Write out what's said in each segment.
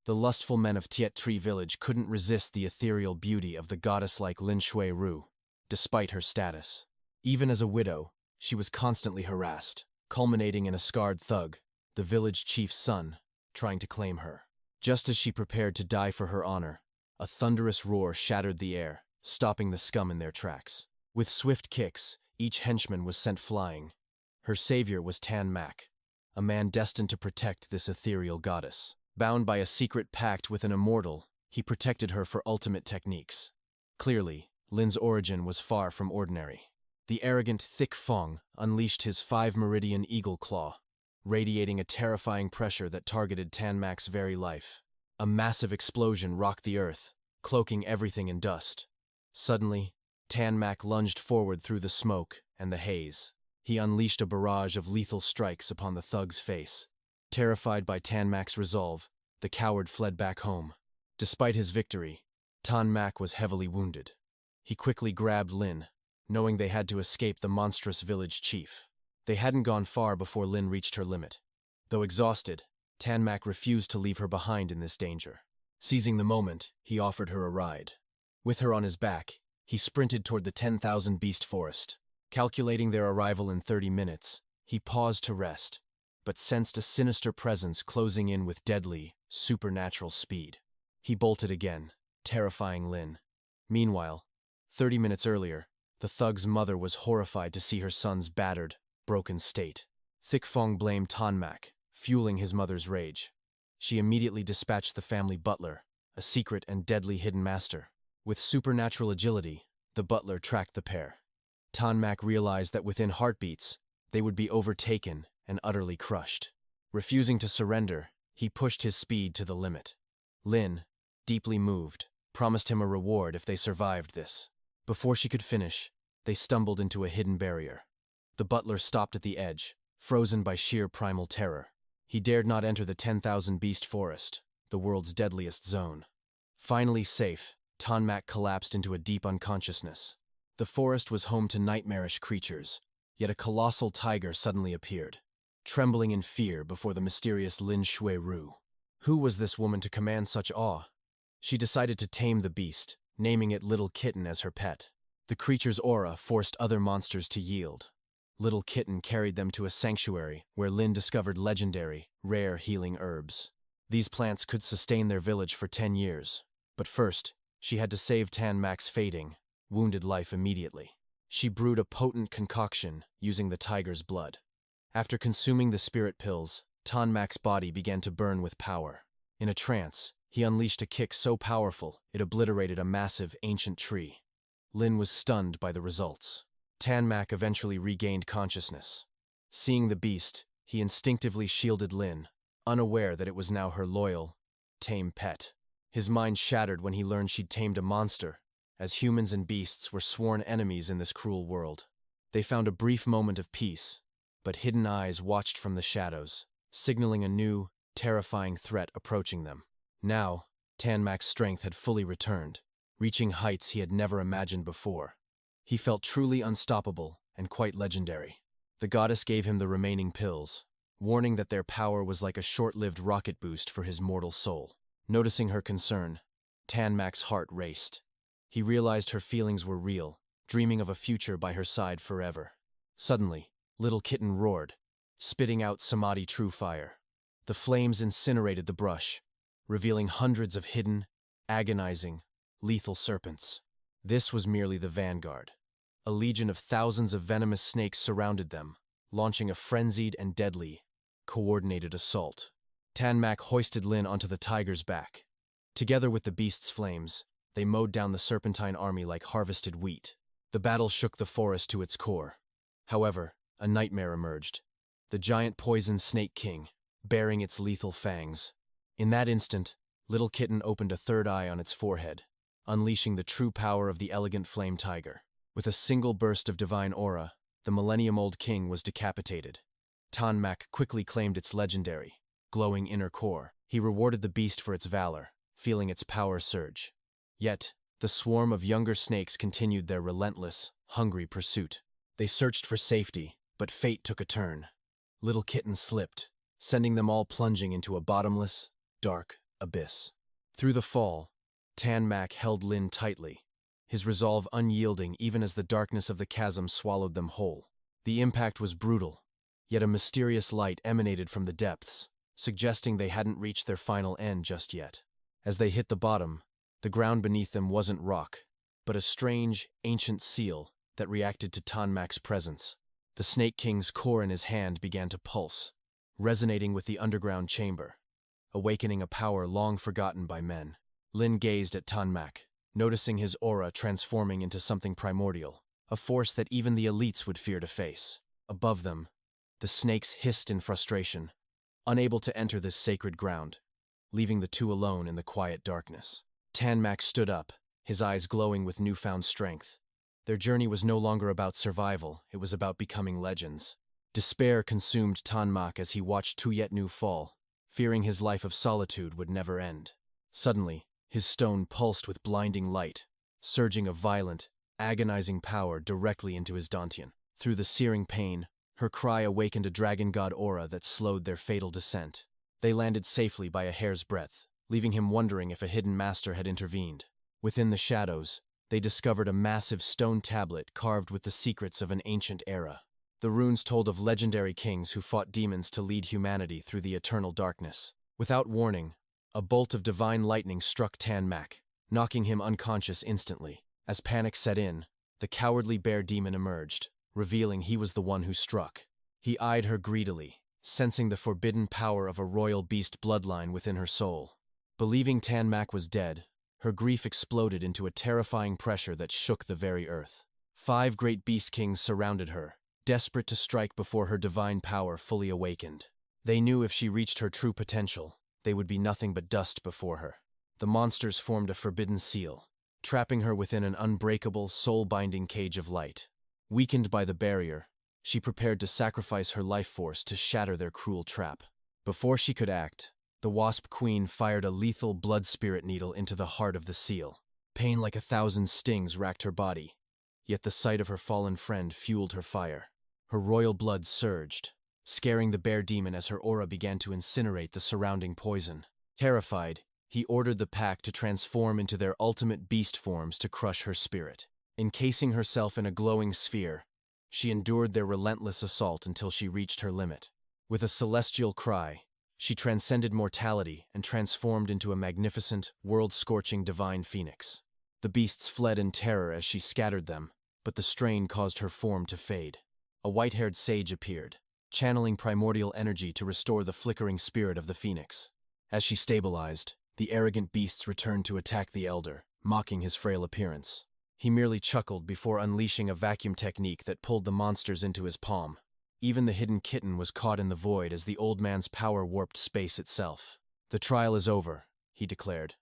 The lustful men of Tiet Tree Village couldn't resist the ethereal beauty of the goddess-like Lin Shui-ru, despite her status. Even as a widow, she was constantly harassed, culminating in a scarred thug, the village chief's son, trying to claim her. Just as she prepared to die for her honor, a thunderous roar shattered the air, stopping the scum in their tracks. With swift kicks, each henchman was sent flying. Her savior was Tan Mak, a man destined to protect this ethereal goddess. Bound by a secret pact with an immortal, he protected her for ultimate techniques. Clearly, Lin's origin was far from ordinary. The arrogant Thick Fong unleashed his 5-meridian eagle claw, radiating a terrifying pressure that targeted Tan Mak's very life. A massive explosion rocked the earth, cloaking everything in dust. Suddenly, Tan Mak lunged forward through the smoke and the haze. He unleashed a barrage of lethal strikes upon the thug's face. Terrified by Tan Mak's resolve, the coward fled back home. Despite his victory, Tan Mak was heavily wounded. He quickly grabbed Lin, knowing they had to escape the monstrous village chief. They hadn't gone far before Lin reached her limit. Though exhausted, Tan Mak refused to leave her behind in this danger. Seizing the moment, he offered her a ride. With her on his back, he sprinted toward the 10,000 beast forest. Calculating their arrival in 30 minutes, he paused to rest, but sensed a sinister presence closing in with deadly, supernatural speed. He bolted again, terrifying Lin. Meanwhile, 30 minutes earlier, the thug's mother was horrified to see her son's battered, broken state. Thick Fong blamed Tan Mak, fueling his mother's rage. She immediately dispatched the family butler, a secret and deadly hidden master. With supernatural agility, the butler tracked the pair. Tan Mak realized that within heartbeats, they would be overtaken and utterly crushed. Refusing to surrender, he pushed his speed to the limit. Lin, deeply moved, promised him a reward if they survived this. Before she could finish, they stumbled into a hidden barrier. The butler stopped at the edge, frozen by sheer primal terror. He dared not enter the 10,000 beast forest, the world's deadliest zone. Finally safe, Tan Mak collapsed into a deep unconsciousness. The forest was home to nightmarish creatures, yet a colossal tiger suddenly appeared, trembling in fear before the mysterious Lin Shui-ru. Who was this woman to command such awe? She decided to tame the beast, naming it Little Kitten as her pet. The creature's aura forced other monsters to yield. Little Kitten carried them to a sanctuary where Lin discovered legendary, rare healing herbs. These plants could sustain their village for 10 years. But first, she had to save Tan Mak's fading, wounded life immediately. She brewed a potent concoction using the tiger's blood. After consuming the spirit pills, Tan Mak's body began to burn with power. In a trance, he unleashed a kick so powerful it obliterated a massive ancient tree. Lin was stunned by the results. Tan Mak eventually regained consciousness. Seeing the beast, he instinctively shielded Lin, unaware that it was now her loyal, tame pet. His mind shattered when he learned she'd tamed a monster, as humans and beasts were sworn enemies in this cruel world. They found a brief moment of peace, but hidden eyes watched from the shadows, signaling a new, terrifying threat approaching them. Now, Tan Mak's strength had fully returned, reaching heights he had never imagined before. He felt truly unstoppable and quite legendary. The goddess gave him the remaining pills, warning that their power was like a short-lived rocket boost for his mortal soul. Noticing her concern, Tan Mak's heart raced. He realized her feelings were real, dreaming of a future by her side forever. Suddenly, Little Kitten roared, spitting out Samadhi true fire. The flames incinerated the brush, revealing hundreds of hidden, agonizing, lethal serpents. This was merely the vanguard. A legion of thousands of venomous snakes surrounded them, launching a frenzied and deadly, coordinated assault. Tan Mak hoisted Lin onto the tiger's back. Together with the beast's flames, they mowed down the serpentine army like harvested wheat. The battle shook the forest to its core. However, a nightmare emerged. The giant poison snake king, bearing its lethal fangs. In that instant, Little Kitten opened a third eye on its forehead, unleashing the true power of the elegant flame tiger. With a single burst of divine aura, the millennium-old king was decapitated. Tan Mak quickly claimed its legendary, glowing inner core. He rewarded the beast for its valor, feeling its power surge. Yet, the swarm of younger snakes continued their relentless, hungry pursuit. They searched for safety, but fate took a turn. Little Kitten slipped, sending them all plunging into a bottomless, dark abyss. Through the fall, Tanmak held Lin tightly, his resolve unyielding even as the darkness of the chasm swallowed them whole. The impact was brutal, yet a mysterious light emanated from the depths, suggesting they hadn't reached their final end just yet. As they hit the bottom, the ground beneath them wasn't rock, but a strange, ancient seal that reacted to Tanmak's presence. The Snake King's core in his hand began to pulse, resonating with the underground chamber, awakening a power long forgotten by men. Lin gazed at Tanmak, noticing his aura transforming into something primordial, a force that even the elites would fear to face. Above them, the snakes hissed in frustration, unable to enter this sacred ground, leaving the two alone in the quiet darkness. Tanmak stood up, his eyes glowing with newfound strength. Their journey was no longer about survival, it was about becoming legends. Despair consumed Tanmak as he watched Tuyetnu fall, fearing his life of solitude would never end. Suddenly, his stone pulsed with blinding light, surging a violent, agonizing power directly into his dantian. Through the searing pain, her cry awakened a dragon god aura that slowed their fatal descent. They landed safely by a hair's breadth, leaving him wondering if a hidden master had intervened. Within the shadows, they discovered a massive stone tablet carved with the secrets of an ancient era. The runes told of legendary kings who fought demons to lead humanity through the eternal darkness. Without warning, a bolt of divine lightning struck Tanmak, knocking him unconscious instantly. As panic set in, the cowardly bear demon emerged, revealing he was the one who struck. He eyed her greedily, sensing the forbidden power of a royal beast bloodline within her soul. Believing Tanmak was dead, her grief exploded into a terrifying pressure that shook the very earth. 5 great beast kings surrounded her, desperate to strike before her divine power fully awakened. They knew if she reached her true potential, they would be nothing but dust before her. The monsters formed a forbidden seal, trapping her within an unbreakable, soul-binding cage of light. Weakened by the barrier, she prepared to sacrifice her life force to shatter their cruel trap. Before she could act, the Wasp Queen fired a lethal blood spirit needle into the heart of the seal. Pain like 1,000 stings racked her body, yet the sight of her fallen friend fueled her fire. Her royal blood surged, scaring the bear demon as her aura began to incinerate the surrounding poison. Terrified, he ordered the pack to transform into their ultimate beast forms to crush her spirit. Encasing herself in a glowing sphere, she endured their relentless assault until she reached her limit. With a celestial cry, she transcended mortality and transformed into a magnificent, world-scorching divine phoenix. The beasts fled in terror as she scattered them, but the strain caused her form to fade. A white-haired sage appeared, channeling primordial energy to restore the flickering spirit of the phoenix. As she stabilized, the arrogant beasts returned to attack the elder, mocking his frail appearance. He merely chuckled before unleashing a vacuum technique that pulled the monsters into his palm. Even the hidden kitten was caught in the void as the old man's power warped space itself. "The trial is over," he declared,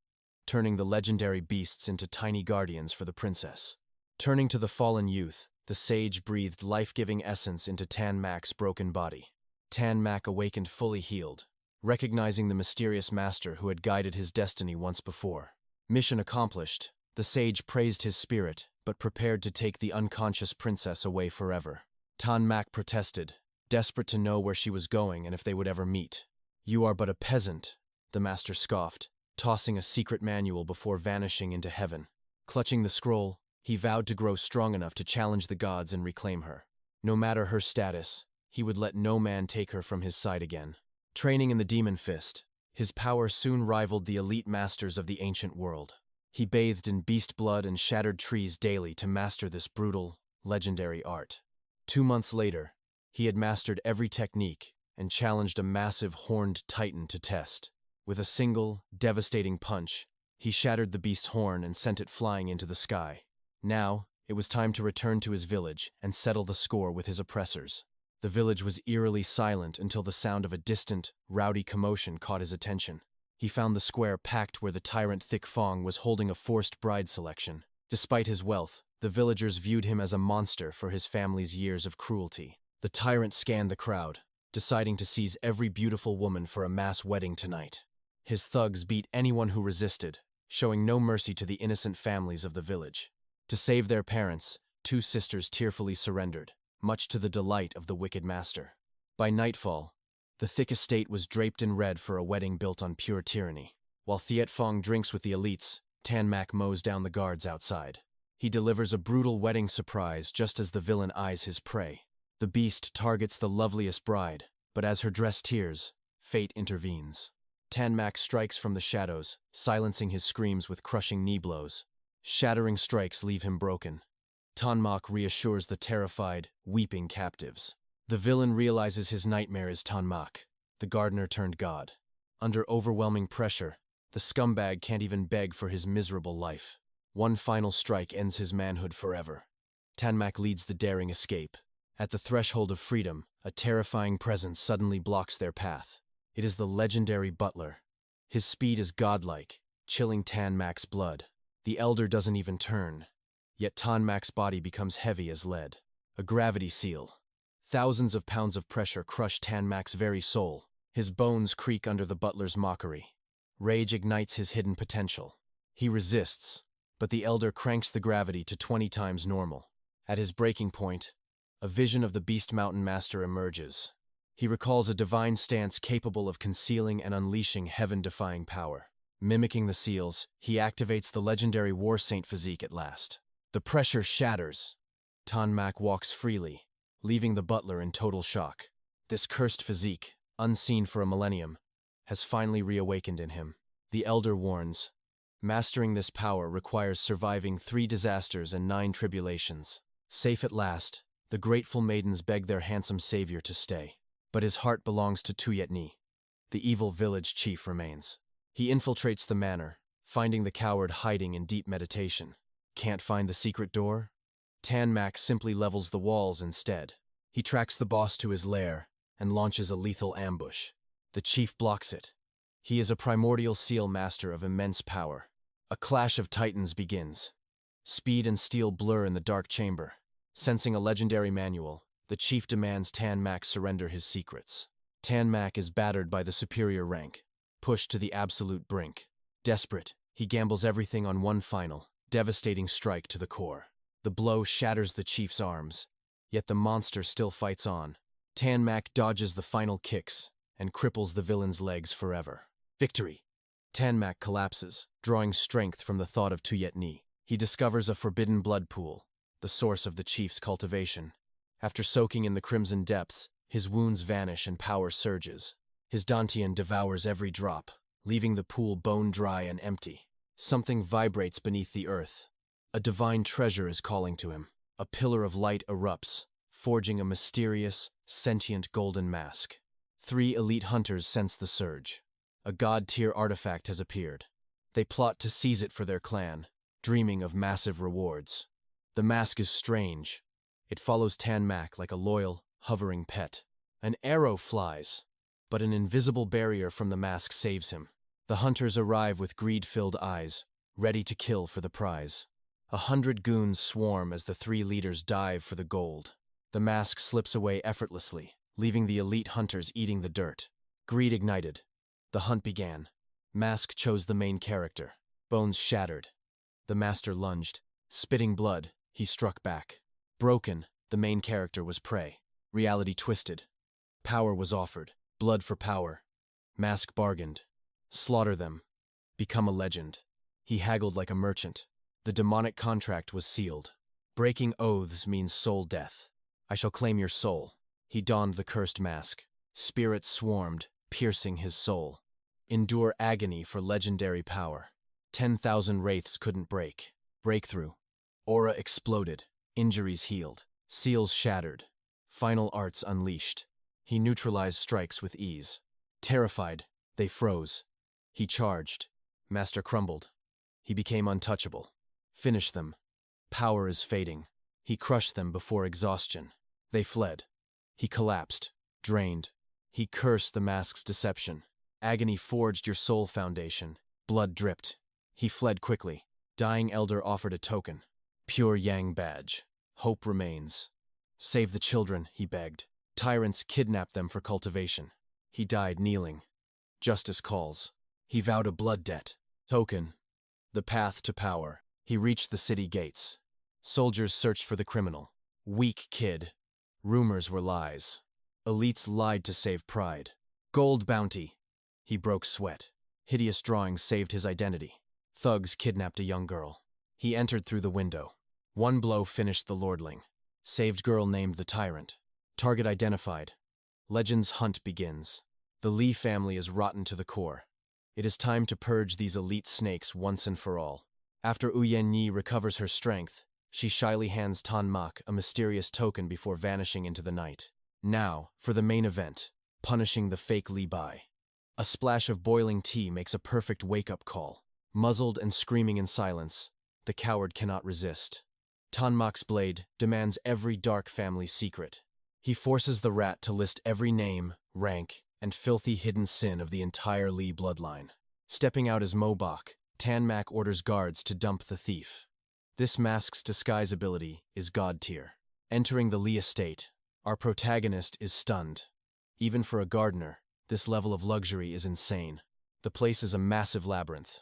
turning the legendary beasts into tiny guardians for the princess. Turning to the fallen youth, the sage breathed life-giving essence into Tanmak's broken body. Tanmak awakened fully healed, recognizing the mysterious master who had guided his destiny once before. Mission accomplished, the sage praised his spirit, but prepared to take the unconscious princess away forever. Tanmak protested, desperate to know where she was going and if they would ever meet. "You are but a peasant," the master scoffed, tossing a secret manual before vanishing into heaven. Clutching the scroll, he vowed to grow strong enough to challenge the gods and reclaim her. No matter her status, he would let no man take her from his side again. Training in the demon fist, his power soon rivaled the elite masters of the ancient world. He bathed in beast blood and shattered trees daily to master this brutal, legendary art. 2 months later, he had mastered every technique and challenged a massive horned titan to test. With a single, devastating punch, he shattered the beast's horn and sent it flying into the sky. Now, it was time to return to his village and settle the score with his oppressors. The village was eerily silent until the sound of a distant, rowdy commotion caught his attention. He found the square packed where the tyrant Thick Fong was holding a forced bride selection. Despite his wealth, the villagers viewed him as a monster for his family's years of cruelty. The tyrant scanned the crowd, deciding to seize every beautiful woman for a mass wedding tonight. His thugs beat anyone who resisted, showing no mercy to the innocent families of the village. To save their parents, 2 sisters tearfully surrendered, much to the delight of the wicked master. By nightfall, the thick estate was draped in red for a wedding built on pure tyranny. While Thiet Fong drinks with the elites, Tan Mac mows down the guards outside. He delivers a brutal wedding surprise just as the villain eyes his prey. The beast targets the loveliest bride, but as her dress tears, fate intervenes. Tan Mac strikes from the shadows, silencing his screams with crushing knee blows. Shattering strikes leave him broken. Tan Mac reassures the terrified, weeping captives. The villain realizes his nightmare is Tan Mac, the gardener turned god. Under overwhelming pressure, the scumbag can't even beg for his miserable life. One final strike ends his manhood forever. Tan Mac leads the daring escape. At the threshold of freedom, a terrifying presence suddenly blocks their path. It is the legendary butler. His speed is godlike, chilling Tan Mac's blood. The elder doesn't even turn. Yet Tan Mac's body becomes heavy as lead. A gravity seal. Thousands of pounds of pressure crush Tan Mac's very soul. His bones creak under the butler's mockery. Rage ignites his hidden potential. He resists, but the elder cranks the gravity to 20 times normal. At his breaking point, a vision of the Beast Mountain Master emerges. He recalls a divine stance capable of concealing and unleashing heaven-defying power. Mimicking the seals, he activates the legendary War Saint physique at last. The pressure shatters. Tan Mac walks freely, leaving the butler in total shock. This cursed physique, unseen for a millennium, has finally reawakened in him. The elder warns, mastering this power requires surviving 3 disasters and 9 tribulations. Safe at last, the grateful maidens beg their handsome savior to stay. But his heart belongs to Tuyet Ni. The evil village chief remains. He infiltrates the manor, finding the coward hiding in deep meditation. Can't find the secret door? Tan Mac simply levels the walls instead. He tracks the boss to his lair and launches a lethal ambush. The chief blocks it. He is a primordial seal master of immense power. A clash of titans begins. Speed and steel blur in the dark chamber. Sensing a legendary manual, the chief demands Tan Mac surrender his secrets. Tan Mac is battered by the superior rank, pushed to the absolute brink. Desperate, he gambles everything on one final, devastating strike to the core. The blow shatters the chief's arms, yet the monster still fights on. Tan Mac dodges the final kicks and cripples the villain's legs forever. Victory! Tan Mac collapses, drawing strength from the thought of Tuyet Ni. He discovers a forbidden blood pool, the source of the chief's cultivation. After soaking in the crimson depths, his wounds vanish and power surges. His Dantian devours every drop, leaving the pool bone-dry and empty. Something vibrates beneath the earth. A divine treasure is calling to him. A pillar of light erupts, forging a mysterious, sentient golden mask. 3 elite hunters sense the surge. A god-tier artifact has appeared. They plot to seize it for their clan, dreaming of massive rewards. The mask is strange. It follows Tan Mac like a loyal, hovering pet. An arrow flies, but an invisible barrier from the mask saves him. The hunters arrive with greed-filled eyes, ready to kill for the prize. 100 goons swarm as the 3 leaders dive for the gold. The mask slips away effortlessly, leaving the elite hunters eating the dirt. Greed ignited. The hunt began. Mask chose the main character. Bones shattered. The master lunged. Spitting blood, he struck back. Broken, the main character was prey. Reality twisted. Power was offered. Blood for power. Mask bargained. Slaughter them. Become a legend. He haggled like a merchant. The demonic contract was sealed. Breaking oaths means soul death. I shall claim your soul. He donned the cursed mask. Spirits swarmed, piercing his soul. Endure agony for legendary power. 10,000 wraiths couldn't break. Breakthrough. Aura exploded. Injuries healed. Seals shattered. Final arts unleashed. He neutralized strikes with ease. Terrified, they froze. He charged. Master crumbled. He became untouchable. Finish them. Power is fading. He crushed them before exhaustion. They fled. He collapsed, drained. He cursed the mask's deception. Agony forged your soul foundation. Blood dripped. He fled quickly. Dying elder offered a token. Pure Yang badge. Hope remains. Save the children, he begged. Tyrants kidnapped them for cultivation. He died kneeling. Justice calls. He vowed a blood debt. Token. The path to power. He reached the city gates. Soldiers searched for the criminal. Weak kid. Rumors were lies. Elites lied to save pride. Gold bounty. He broke sweat. Hideous drawings saved his identity. Thugs kidnapped a young girl. He entered through the window. One blow finished the lordling. Saved girl named the tyrant. Target identified. Legend's hunt begins. The Li family is rotten to the core. It is time to purge these elite snakes once and for all. After Yi recovers her strength, she shyly hands Tan Mak a mysterious token before vanishing into the night. Now, for the main event, punishing the fake Li Bai. A splash of boiling tea makes a perfect wake-up call. Muzzled and screaming in silence, the coward cannot resist. Tan Mak's blade demands every dark family secret. He forces the rat to list every name, rank, and filthy hidden sin of the entire Li bloodline. Stepping out as Mobok, Tan Mak orders guards to dump the thief. This mask's disguise ability is god tier. Entering the Li estate, our protagonist is stunned. Even for a gardener, this level of luxury is insane. The place is a massive labyrinth.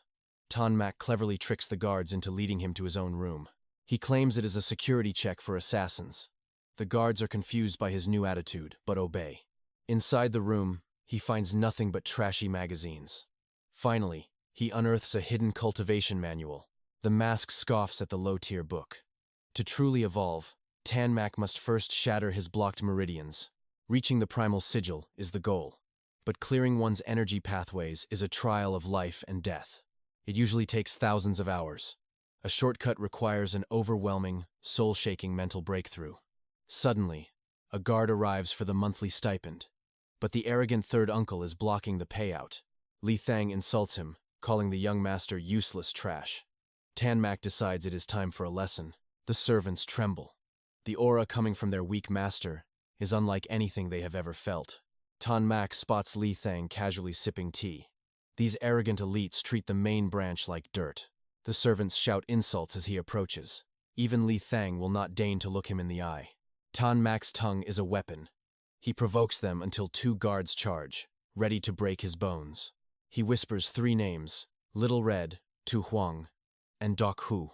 Tan Mak cleverly tricks the guards into leading him to his own room. He claims it is a security check for assassins. The guards are confused by his new attitude, but obey. Inside the room, he finds nothing but trashy magazines. Finally, he unearths a hidden cultivation manual. The mask scoffs at the low-tier book. To truly evolve, Tan Mak must first shatter his blocked meridians. Reaching the primal sigil is the goal. But clearing one's energy pathways is a trial of life and death. It usually takes thousands of hours. A shortcut requires an overwhelming, soul-shaking mental breakthrough. Suddenly, a guard arrives for the monthly stipend. But the arrogant third uncle is blocking the payout. Li Thang insults him, calling the young master useless trash. Tan Mak decides it is time for a lesson. The servants tremble. The aura coming from their weak master is unlike anything they have ever felt. Tan Mak spots Li Thang casually sipping tea. These arrogant elites treat the main branch like dirt. The servants shout insults as he approaches. Even Li Thang will not deign to look him in the eye. Tan Mak's tongue is a weapon. He provokes them until two guards charge, ready to break his bones. He whispers three names, Little Red, Tu Huang, and Doc Hu.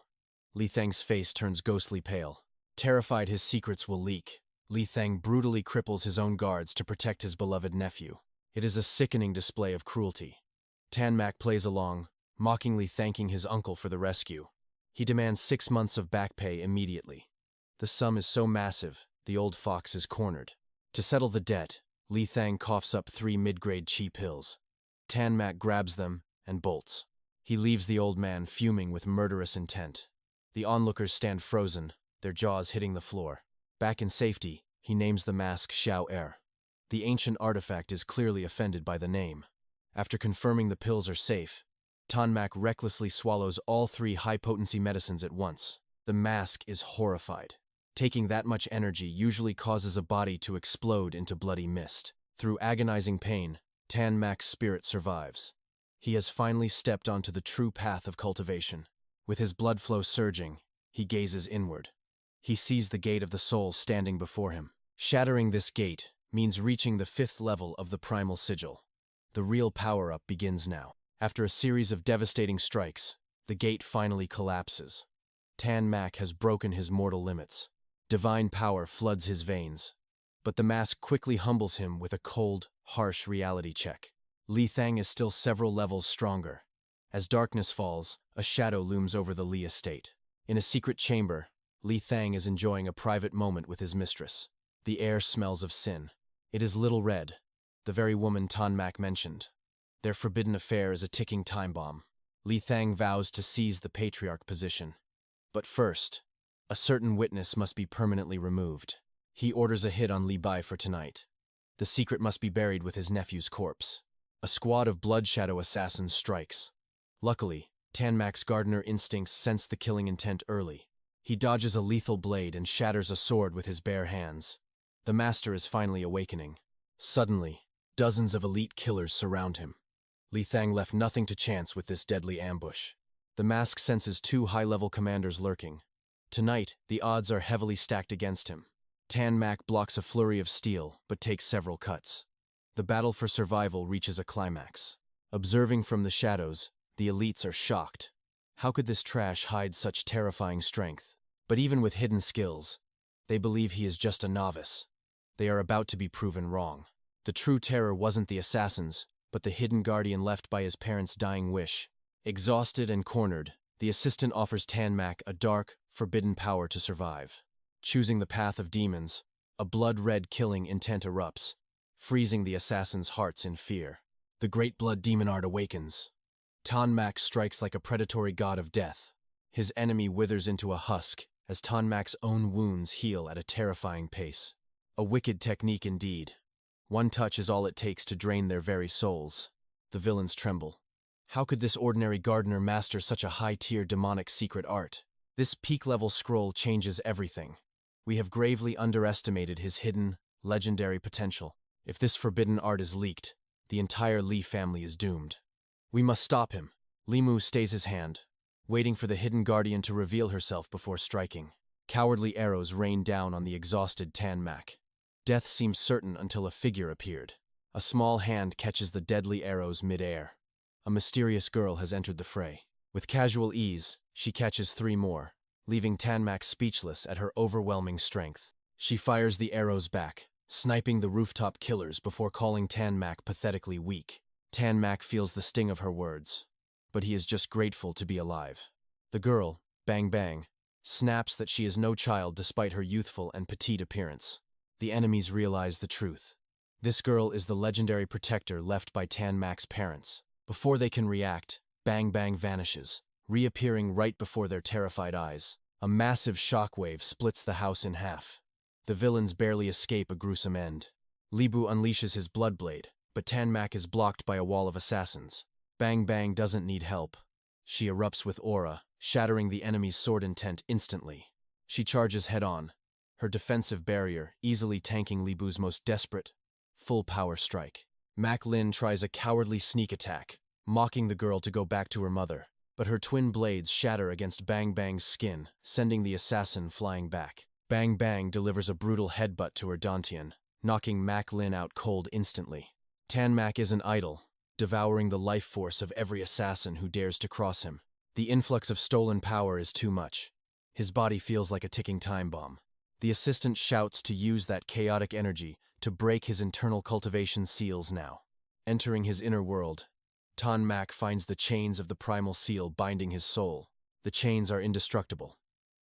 Li Thang's face turns ghostly pale. Terrified his secrets will leak, Li Thang brutally cripples his own guards to protect his beloved nephew. It is a sickening display of cruelty. Tan Mak plays along, mockingly thanking his uncle for the rescue. He demands 6 months of back pay immediately. The sum is so massive, the old fox is cornered. To settle the debt, Li Thang coughs up 3 mid-grade cheap pills. Tan Mak grabs them and bolts. He leaves the old man fuming with murderous intent. The onlookers stand frozen, their jaws hitting the floor. Back in safety, he names the mask Xiao Er. The ancient artifact is clearly offended by the name. After confirming the pills are safe, Tan Mak recklessly swallows all 3 high-potency medicines at once. The mask is horrified. Taking that much energy usually causes a body to explode into bloody mist. Through agonizing pain, Tan Mak's spirit survives. He has finally stepped onto the true path of cultivation. With his blood flow surging, he gazes inward. He sees the gate of the soul standing before him. Shattering this gate means reaching the 5th level of the primal sigil. The real power-up begins now. After a series of devastating strikes, the gate finally collapses. Tan Mak has broken his mortal limits. Divine power floods his veins. But the mask quickly humbles him with a cold, harsh reality check. Li Thang is still several levels stronger. As darkness falls, a shadow looms over the Li estate. In a secret chamber, Li Thang is enjoying a private moment with his mistress. The air smells of sin. It is Little Red, the very woman Tan Mak mentioned. Their forbidden affair is a ticking time bomb. Li Thang vows to seize the patriarch position. But first, a certain witness must be permanently removed. He orders a hit on Li Bai for tonight. The secret must be buried with his nephew's corpse. A squad of Blood Shadow assassins strikes. Luckily, Tan Mak's gardener instincts sense the killing intent early. He dodges a lethal blade and shatters a sword with his bare hands. The master is finally awakening. Suddenly, dozens of elite killers surround him. Li Thang left nothing to chance with this deadly ambush. The mask senses 2 high-level commanders lurking. Tonight, the odds are heavily stacked against him. Tan Mak blocks a flurry of steel, but takes several cuts. The battle for survival reaches a climax. Observing from the shadows, the elites are shocked. How could this trash hide such terrifying strength? But even with hidden skills, they believe he is just a novice. They are about to be proven wrong. The true terror wasn't the assassins, but the hidden guardian left by his parents' dying wish. Exhausted and cornered, the assistant offers Tanmak a dark, forbidden power to survive. Choosing the path of demons, a blood-red killing intent erupts, freezing the assassin's hearts in fear. The great blood demon art awakens. Tanmak strikes like a predatory god of death. His enemy withers into a husk as Tanmak's own wounds heal at a terrifying pace. A wicked technique indeed. One touch is all it takes to drain their very souls. The villains tremble. How could this ordinary gardener master such a high-tier demonic secret art? This peak-level scroll changes everything. We have gravely underestimated his hidden, legendary potential. If this forbidden art is leaked, the entire Li family is doomed. We must stop him. Li Mu stays his hand, waiting for the hidden guardian to reveal herself before striking. Cowardly arrows rain down on the exhausted Tanmak. Death seems certain until a figure appeared. A small hand catches the deadly arrows mid-air. A mysterious girl has entered the fray. With casual ease, she catches 3 more, leaving Tanmak speechless at her overwhelming strength. She fires the arrows back, sniping the rooftop killers before calling Tanmak pathetically weak. Tanmak feels the sting of her words, but he is just grateful to be alive. The girl, Bang Bang, snaps that she is no child despite her youthful and petite appearance. The enemies realize the truth. This girl is the legendary protector left by Tanmak's parents. Before they can react, Bang Bang vanishes, reappearing right before their terrified eyes. A massive shockwave splits the house in half. The villains barely escape a gruesome end. Li Bu unleashes his Bloodblade, but Tanmak is blocked by a wall of assassins. Bang Bang doesn't need help. She erupts with aura, shattering the enemy's sword intent instantly. She charges head-on, her defensive barrier easily tanking Li Bu's most desperate, full-power strike. Mak Lin tries a cowardly sneak attack, mocking the girl to go back to her mother, but her twin blades shatter against Bang Bang's skin, sending the assassin flying back. Bang Bang delivers a brutal headbutt to her Dantian, knocking Mak Lin out cold instantly. Tanmak isn't idle, devouring the life force of every assassin who dares to cross him. The influx of stolen power is too much. His body feels like a ticking time bomb. The assistant shouts to use that chaotic energy to break his internal cultivation seals now. Entering his inner world, Tanmak finds the chains of the primal seal binding his soul. The chains are indestructible.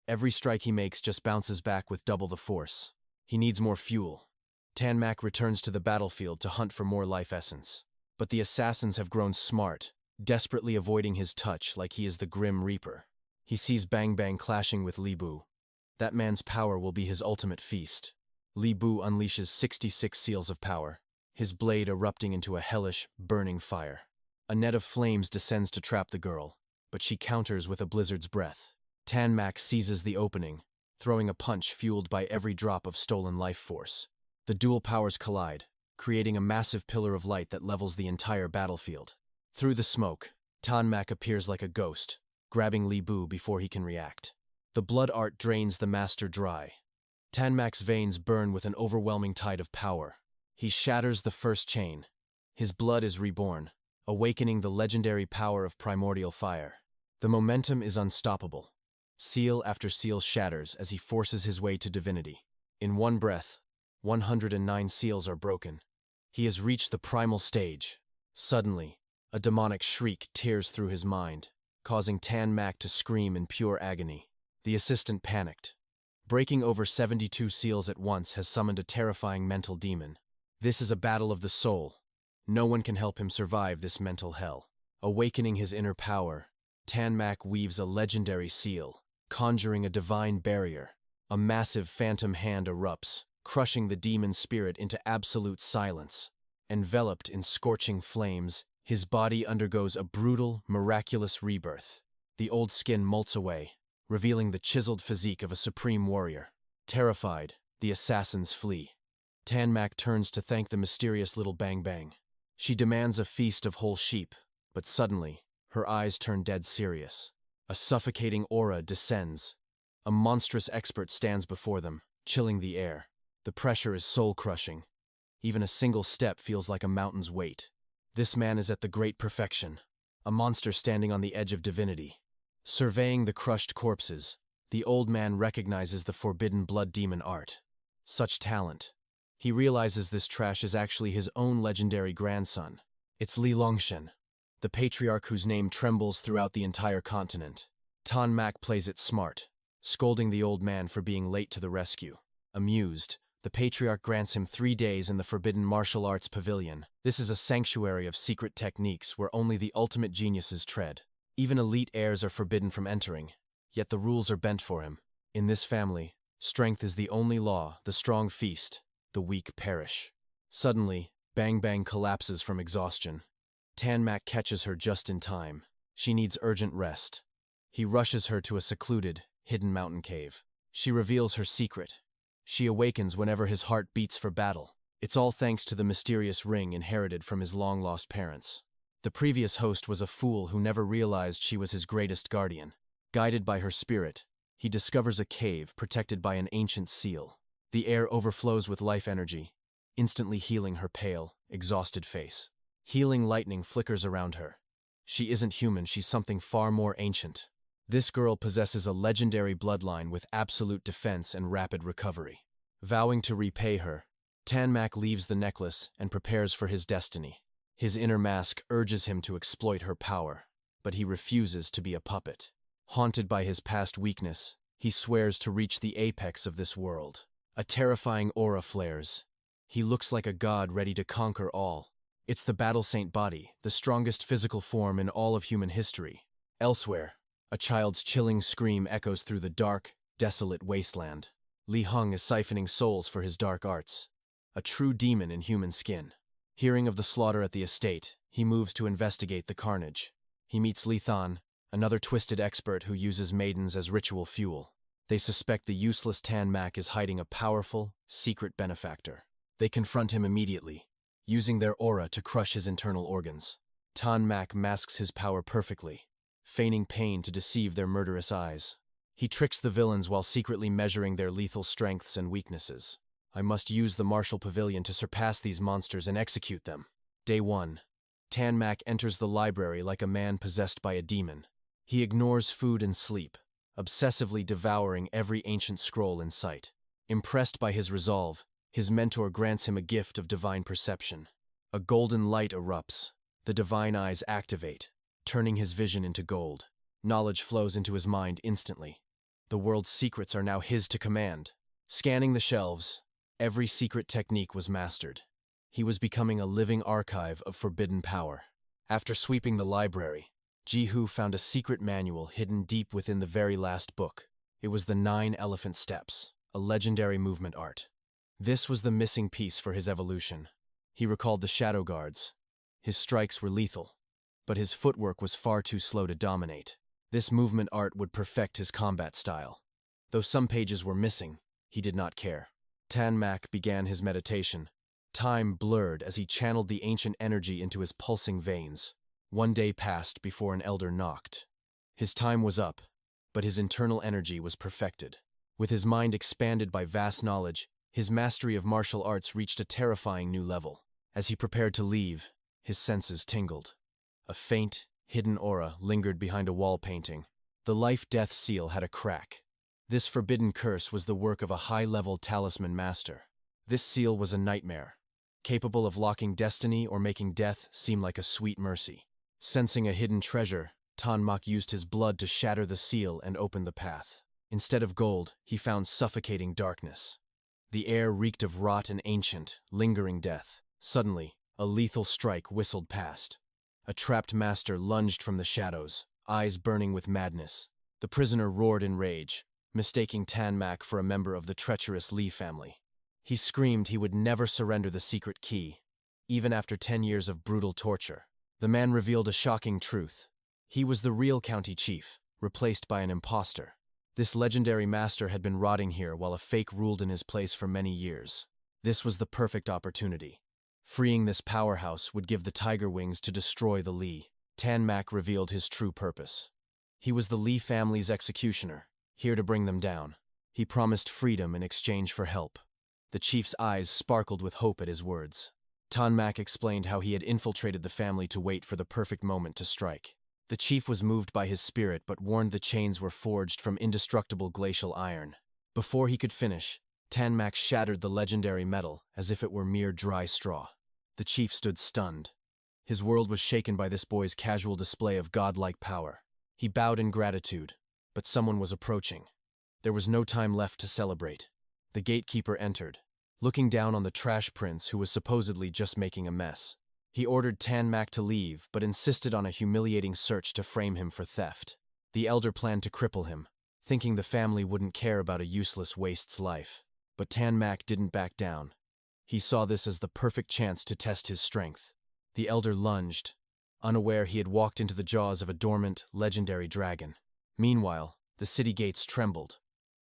Every strike he makes just bounces back with double the force. He needs more fuel. Tanmak returns to the battlefield to hunt for more life essence. But the assassins have grown smart, desperately avoiding his touch like he is the Grim Reaper. He sees Bang Bang clashing with Li Bu. That man's power will be his ultimate feast. Li Bu unleashes 66 seals of power, his blade erupting into a hellish, burning fire. A net of flames descends to trap the girl, but she counters with a blizzard's breath. Tanmak seizes the opening, throwing a punch fueled by every drop of stolen life force. The dual powers collide, creating a massive pillar of light that levels the entire battlefield. Through the smoke, Tanmak appears like a ghost, grabbing Li Bu before he can react. The blood art drains the master dry. Tanmak's veins burn with an overwhelming tide of power. He shatters the first chain. His blood is reborn, awakening the legendary power of primordial fire. The momentum is unstoppable. Seal after seal shatters as he forces his way to divinity. In one breath, 109 seals are broken. He has reached the primal stage. Suddenly, a demonic shriek tears through his mind, causing Tanmak to scream in pure agony. The assistant panicked. Breaking over 72 seals at once has summoned a terrifying mental demon. This is a battle of the soul. No one can help him survive this mental hell. Awakening his inner power, Tanmak weaves a legendary seal, conjuring a divine barrier. A massive phantom hand erupts, crushing the demon's spirit into absolute silence. Enveloped in scorching flames, his body undergoes a brutal, miraculous rebirth. The old skin molts away, revealing the chiseled physique of a supreme warrior. Terrified, the assassins flee. Tanmak turns to thank the mysterious little Bang Bang. She demands a feast of whole sheep, but suddenly, her eyes turn dead serious. A suffocating aura descends. A monstrous expert stands before them, chilling the air. The pressure is soul-crushing. Even a single step feels like a mountain's weight. This man is at the great perfection, a monster standing on the edge of divinity. Surveying the crushed corpses, the old man recognizes the forbidden blood demon art. Such talent. He realizes this trash is actually his own legendary grandson. It's Li Longshen, the patriarch whose name trembles throughout the entire continent. Tan Mak plays it smart, scolding the old man for being late to the rescue. Amused, the patriarch grants him 3 days in the Forbidden Martial Arts Pavilion. This is a sanctuary of secret techniques where only the ultimate geniuses tread. Even elite heirs are forbidden from entering, yet the rules are bent for him. In this family, strength is the only law, the strong feast, the weak perish. Suddenly, Bang Bang collapses from exhaustion. Tan Mak catches her just in time. She needs urgent rest. He rushes her to a secluded, hidden mountain cave. She reveals her secret. She awakens whenever his heart beats for battle. It's all thanks to the mysterious ring inherited from his long-lost parents. The previous host was a fool who never realized she was his greatest guardian. Guided by her spirit, he discovers a cave protected by an ancient seal. The air overflows with life energy, instantly healing her pale, exhausted face. Healing lightning flickers around her. She isn't human, she's something far more ancient. This girl possesses a legendary bloodline with absolute defense and rapid recovery. Vowing to repay her, Tan Mak leaves the necklace and prepares for his destiny. His inner mask urges him to exploit her power, but he refuses to be a puppet. Haunted by his past weakness, he swears to reach the apex of this world. A terrifying aura flares. He looks like a god ready to conquer all. It's the Battle Saint body, the strongest physical form in all of human history. Elsewhere, a child's chilling scream echoes through the dark, desolate wasteland. Li Heng is siphoning souls for his dark arts. A true demon in human skin. Hearing of the slaughter at the estate, he moves to investigate the carnage. He meets Li Than, another twisted expert who uses maidens as ritual fuel. They suspect the useless Tan Mak is hiding a powerful, secret benefactor. They confront him immediately, using their aura to crush his internal organs. Tan Mak masks his power perfectly, feigning pain to deceive their murderous eyes. He tricks the villains while secretly measuring their lethal strengths and weaknesses. I must use the martial pavilion to surpass these monsters and execute them. Day 1. Tan Mak enters the library like a man possessed by a demon. He ignores food and sleep, obsessively devouring every ancient scroll in sight. Impressed by his resolve, his mentor grants him a gift of divine perception. A golden light erupts. The divine eyes activate, turning his vision into gold. Knowledge flows into his mind instantly. The world's secrets are now his to command. Scanning the shelves, every secret technique was mastered. He was becoming a living archive of forbidden power. After sweeping the library, Jihu found a secret manual hidden deep within the very last book. It was the 9 Elephant Steps, a legendary movement art. This was the missing piece for his evolution. He recalled the Shadow Guards. His strikes were lethal, but his footwork was far too slow to dominate. This movement art would perfect his combat style. Though some pages were missing, he did not care. Tan Mak began his meditation. Time blurred as he channeled the ancient energy into his pulsing veins. 1 day passed before an elder knocked. His time was up, but his internal energy was perfected. With his mind expanded by vast knowledge, his mastery of martial arts reached a terrifying new level. As he prepared to leave, his senses tingled. A faint, hidden aura lingered behind a wall painting. The life-death seal had a crack. This forbidden curse was the work of a high-level talisman master. This seal was a nightmare, capable of locking destiny or making death seem like a sweet mercy. Sensing a hidden treasure, Tan Mak used his blood to shatter the seal and open the path. Instead of gold, he found suffocating darkness. The air reeked of rot and ancient, lingering death. Suddenly, a lethal strike whistled past. A trapped master lunged from the shadows, eyes burning with madness. The prisoner roared in rage, mistaking Tan Mak for a member of the treacherous Li family. He screamed he would never surrender the secret key, even after 10 years of brutal torture. The man revealed a shocking truth. He was the real county chief, replaced by an imposter. This legendary master had been rotting here while a fake ruled in his place for many years. This was the perfect opportunity. Freeing this powerhouse would give the tiger wings to destroy the Li. Tan Mak revealed his true purpose. He was the Li family's executioner, here to bring them down. He promised freedom in exchange for help. The chief's eyes sparkled with hope at his words. Tan Mak explained how he had infiltrated the family to wait for the perfect moment to strike. The chief was moved by his spirit but warned the chains were forged from indestructible glacial iron. Before he could finish, Tan Mak shattered the legendary metal as if it were mere dry straw. The chief stood stunned. His world was shaken by this boy's casual display of godlike power. He bowed in gratitude, but someone was approaching. There was no time left to celebrate. The gatekeeper entered, looking down on the trash prince who was supposedly just making a mess. He ordered Tanmak to leave, but insisted on a humiliating search to frame him for theft. The elder planned to cripple him, thinking the family wouldn't care about a useless waste's life. But Tanmak didn't back down. He saw this as the perfect chance to test his strength. The elder lunged, unaware he had walked into the jaws of a dormant, legendary dragon. Meanwhile, the city gates trembled.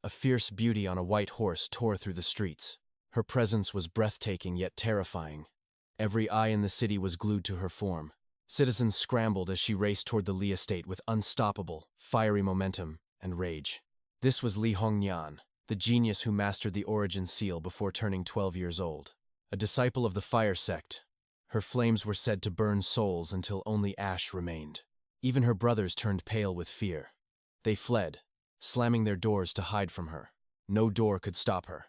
A fierce beauty on a white horse tore through the streets. Her presence was breathtaking yet terrifying. Every eye in the city was glued to her form. Citizens scrambled as she raced toward the Li estate with unstoppable, fiery momentum and rage. This was Li Hongnian, the genius who mastered the origin seal before turning 12 years old. A disciple of the fire sect, her flames were said to burn souls until only ash remained. Even her brothers turned pale with fear. They fled, slamming their doors to hide from her. No door could stop her.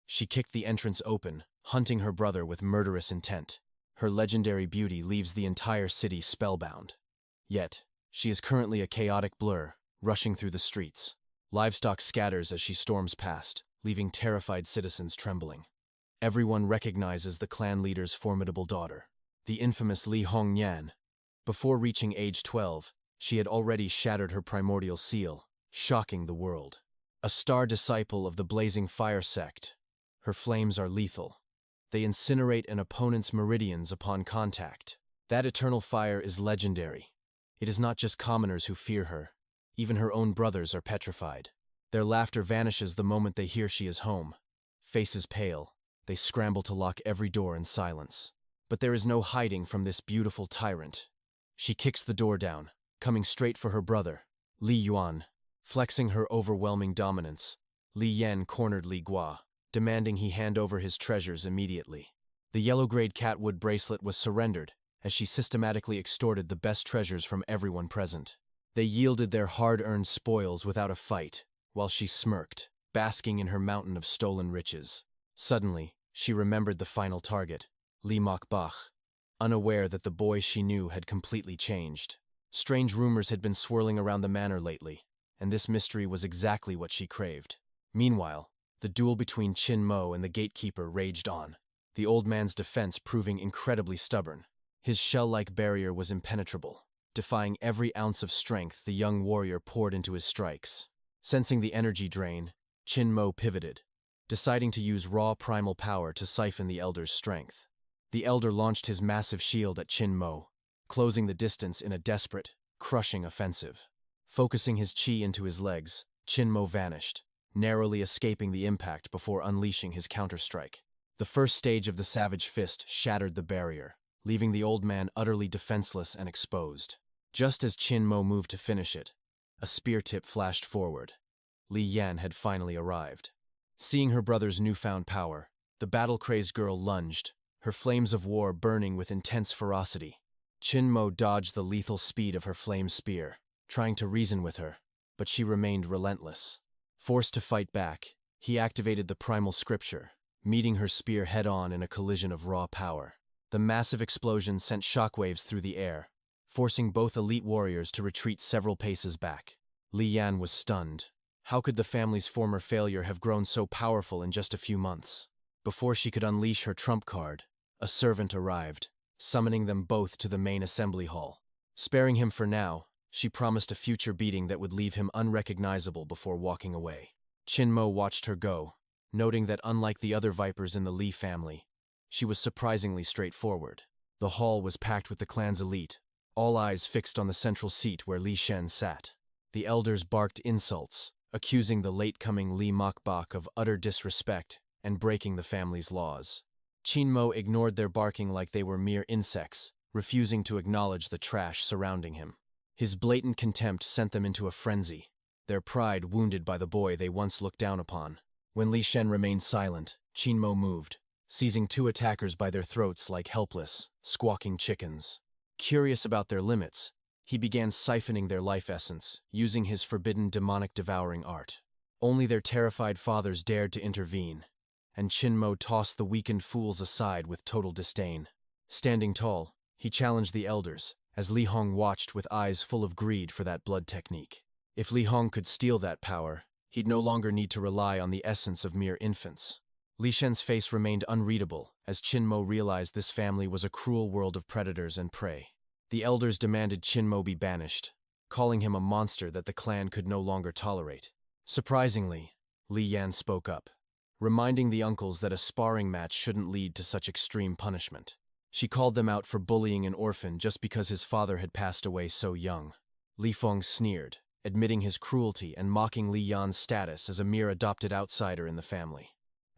She kicked the entrance open, hunting her brother with murderous intent. Her legendary beauty leaves the entire city spellbound. Yet, she is currently a chaotic blur, rushing through the streets. Livestock scatters as she storms past, leaving terrified citizens trembling. Everyone recognizes the clan leader's formidable daughter, the infamous Li Hongnian. Before reaching age 12, she had already shattered her primordial seal, shocking the world. A star disciple of the blazing fire sect, her flames are lethal. They incinerate an opponent's meridians upon contact. That eternal fire is legendary. It is not just commoners who fear her. Even her own brothers are petrified. Their laughter vanishes the moment they hear she is home. Faces pale, they scramble to lock every door in silence. But there is no hiding from this beautiful tyrant. She kicks the door down, coming straight for her brother, Li Yuan. Flexing her overwhelming dominance, Li Yan cornered Li Gua, demanding he hand over his treasures immediately. The yellow-grade catwood bracelet was surrendered as she systematically extorted the best treasures from everyone present. They yielded their hard-earned spoils without a fight, while she smirked, basking in her mountain of stolen riches. Suddenly, she remembered the final target, Li Mokbach, unaware that the boy she knew had completely changed. Strange rumors had been swirling around the manor lately, and this mystery was exactly what she craved. Meanwhile, the duel between Qin Mo and the gatekeeper raged on, the old man's defense proving incredibly stubborn. His shell-like barrier was impenetrable. Defying every ounce of strength the young warrior poured into his strikes. Sensing the energy drain, Qin Mo pivoted, deciding to use raw primal power to siphon the elder's strength. The elder launched his massive shield at Qin Mo, closing the distance in a desperate, crushing offensive. Focusing his chi into his legs, Qin Mo vanished, narrowly escaping the impact before unleashing his counterstrike. The first stage of the savage fist shattered the barrier, leaving the old man utterly defenseless and exposed. Just as Qin Mo moved to finish it, a spear tip flashed forward. Li Yan had finally arrived. Seeing her brother's newfound power, the battle-crazed girl lunged, her flames of war burning with intense ferocity. Qin Mo dodged the lethal speed of her flame spear, trying to reason with her, but she remained relentless. Forced to fight back, he activated the primal scripture, meeting her spear head-on in a collision of raw power. The massive explosion sent shockwaves through the air, forcing both elite warriors to retreat several paces back. Li Yan was stunned. How could the family's former failure have grown so powerful in just a few months? Before she could unleash her trump card, a servant arrived, summoning them both to the main assembly hall. Sparing him for now, she promised a future beating that would leave him unrecognizable before walking away. Qin Mo watched her go, noting that unlike the other vipers in the Li family, she was surprisingly straightforward. The hall was packed with the clan's elite, all eyes fixed on the central seat where Li Shen sat. The elders barked insults, accusing the late-coming Li Mokbach of utter disrespect and breaking the family's laws. Qin Mo ignored their barking like they were mere insects, refusing to acknowledge the trash surrounding him. His blatant contempt sent them into a frenzy, their pride wounded by the boy they once looked down upon. When Li Shen remained silent, Qin Mo moved, seizing two attackers by their throats like helpless, squawking chickens. Curious about their limits, he began siphoning their life essence, using his forbidden demonic devouring art. Only their terrified fathers dared to intervene, and Qin Mo tossed the weakened fools aside with total disdain. Standing tall, He challenged the elders, as Li Hong watched with eyes full of greed for that blood technique. If Li Hong could steal that power, he'd no longer need to rely on the essence of mere infants. Li Shen's face remained unreadable, as Qin Mo realized this family was a cruel world of predators and prey. The elders demanded Qin Mo be banished, calling him a monster that the clan could no longer tolerate. Surprisingly, Li Yan spoke up, reminding the uncles that a sparring match shouldn't lead to such extreme punishment. She called them out for bullying an orphan just because his father had passed away so young. Li Feng sneered, admitting his cruelty and mocking Li Yan's status as a mere adopted outsider in the family.